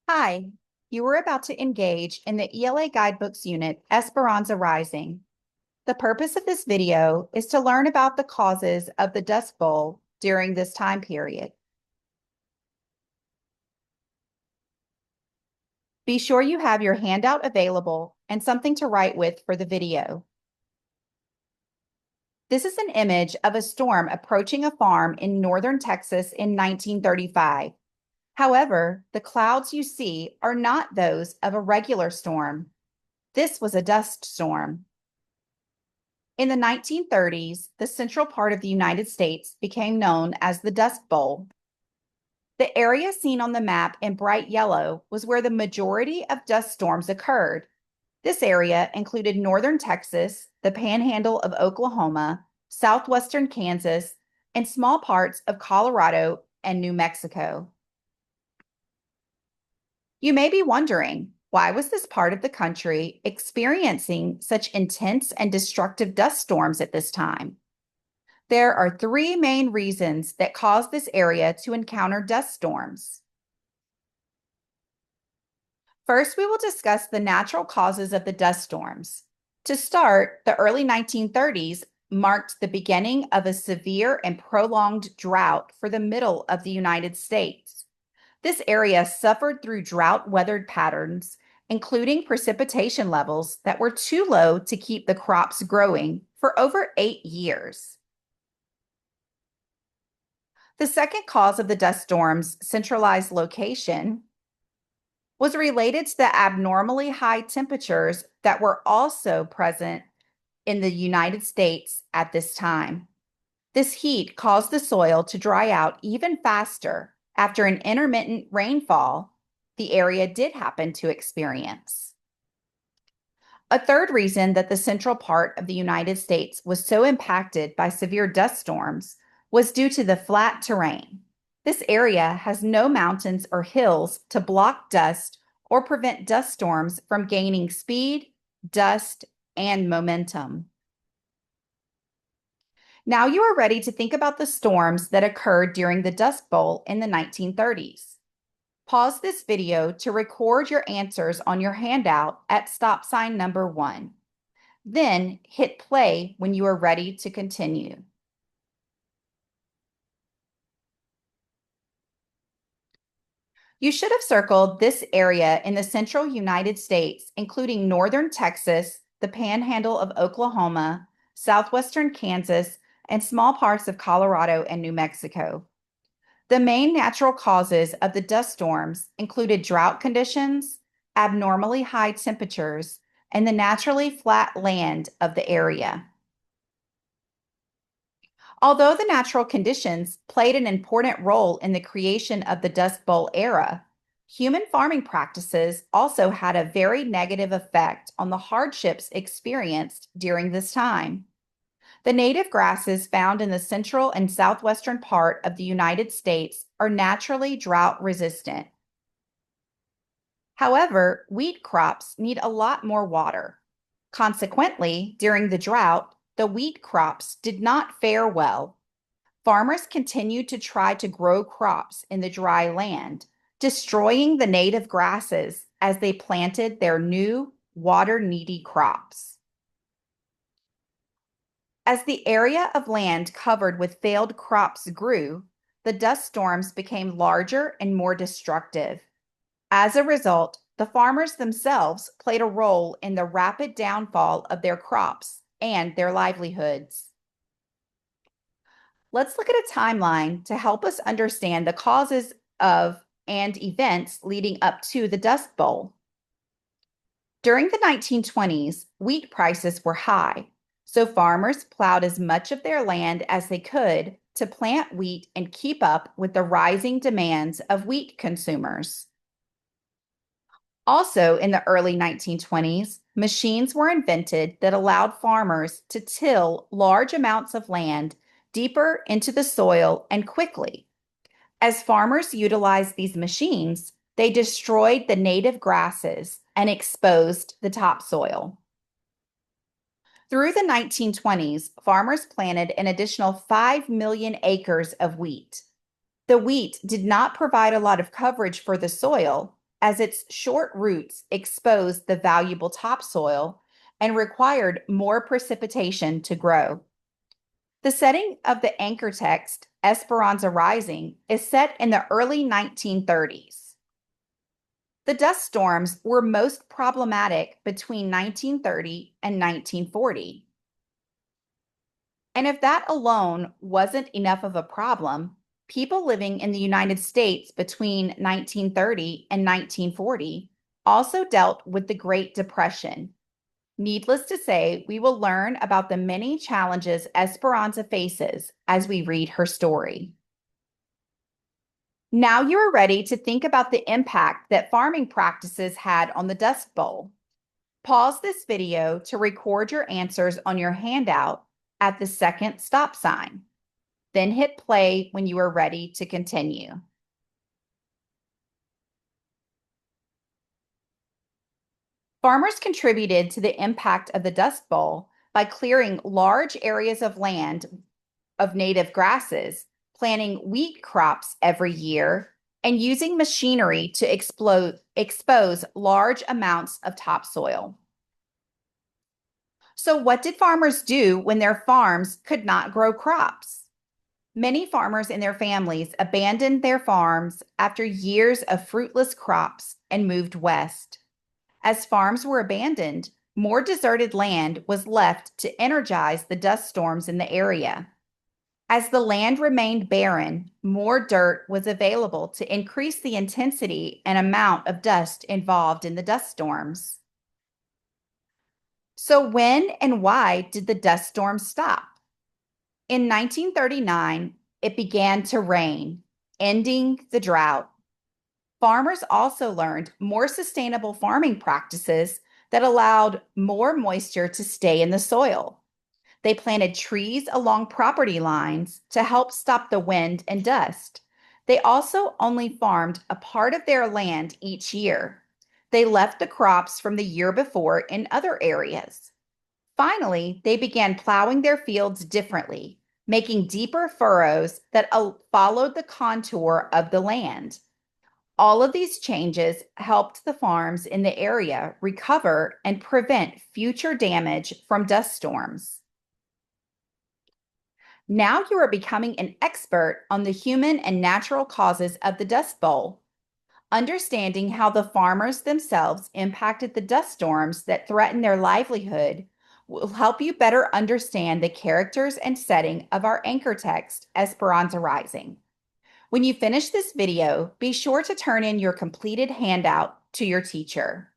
Hi, you were about to engage in the ELA Guidebooks unit, Esperanza Rising. The purpose of this video is to learn about the causes of the Dust Bowl during this time period. Be sure you have your handout available and something to write with for the video. This is an image of a storm approaching a farm in northern Texas in 1935. However, the clouds you see are not those of a regular storm. This was a dust storm. In the 1930s, the central part of the United States became known as the Dust Bowl. The area seen on the map in bright yellow was where the majority of dust storms occurred. This area included northern Texas, the panhandle of Oklahoma, southwestern Kansas, and small parts of Colorado and New Mexico. You may be wondering, why was this part of the country experiencing such intense and destructive dust storms at this time? There are three main reasons that cause this area to encounter dust storms. First, we will discuss the natural causes of the dust storms. To start, the early 1930s marked the beginning of a severe and prolonged drought for the middle of the United States. This area suffered through drought-weathered patterns, including precipitation levels that were too low to keep the crops growing for over 8 years. The second cause of the dust storm's centralized location was related to the abnormally high temperatures that were also present in the United States at this time. This heat caused the soil to dry out even faster after an intermittent rainfall the area did happen to experience. A third reason that the central part of the United States was so impacted by severe dust storms was due to the flat terrain. This area has no mountains or hills to block dust or prevent dust storms from gaining speed, dust, and momentum. Now you are ready to think about the storms that occurred during the Dust Bowl in the 1930s. Pause this video to record your answers on your handout at stop sign number 1. Then hit play when you are ready to continue. You should have circled this area in the central United States, including northern Texas, the panhandle of Oklahoma, southwestern Kansas, and small parts of Colorado and New Mexico. The main natural causes of the dust storms included drought conditions, abnormally high temperatures, and the naturally flat land of the area. Although the natural conditions played an important role in the creation of the Dust Bowl era, human farming practices also had a very negative effect on the hardships experienced during this time. The native grasses found in the central and southwestern part of the United States are naturally drought resistant. However, wheat crops need a lot more water. Consequently, during the drought, the wheat crops did not fare well. Farmers continued to try to grow crops in the dry land, destroying the native grasses as they planted their new water-needy crops. As the area of land covered with failed crops grew, the dust storms became larger and more destructive. As a result, the farmers themselves played a role in the rapid downfall of their crops and their livelihoods. Let's look at a timeline to help us understand the causes of and events leading up to the Dust Bowl. During the 1920s, wheat prices were high, so farmers plowed as much of their land as they could to plant wheat and keep up with the rising demands of wheat consumers. Also, in the early 1920s, machines were invented that allowed farmers to till large amounts of land deeper into the soil and quickly. As farmers utilized these machines, they destroyed the native grasses and exposed the topsoil. Through the 1920s, farmers planted an additional 5 million acres of wheat. The wheat did not provide a lot of coverage for the soil, as its short roots exposed the valuable topsoil and required more precipitation to grow. The setting of the anchor text, Esperanza Rising, is set in the early 1930s. The dust storms were most problematic between 1930 and 1940. And if that alone wasn't enough of a problem, people living in the United States between 1930 and 1940 also dealt with the Great Depression. Needless to say, we will learn about the many challenges Esperanza faces as we read her story. Now you are ready to think about the impact that farming practices had on the Dust Bowl. Pause this video to record your answers on your handout at the second stop sign. Then hit play when you are ready to continue. Farmers contributed to the impact of the Dust Bowl by clearing large areas of land of native grasses, planting wheat crops every year, and using machinery to expose large amounts of topsoil. So, what did farmers do when their farms could not grow crops? Many farmers and their families abandoned their farms after years of fruitless crops and moved west. As farms were abandoned, more deserted land was left to energize the dust storms in the area. As the land remained barren, more dirt was available to increase the intensity and amount of dust involved in the dust storms. So, when and why did the dust storms stop? In 1939, it began to rain, ending the drought. Farmers also learned more sustainable farming practices that allowed more moisture to stay in the soil. They planted trees along property lines to help stop the wind and dust. They also only farmed a part of their land each year. They left the crops from the year before in other areas. Finally, they began plowing their fields differently, making deeper furrows that followed the contour of the land. All of these changes helped the farms in the area recover and prevent future damage from dust storms. Now you are becoming an expert on the human and natural causes of the Dust Bowl. Understanding how the farmers themselves impacted the dust storms that threatened their livelihood will help you better understand the characters and setting of our anchor text, Esperanza Rising. When you finish this video, be sure to turn in your completed handout to your teacher.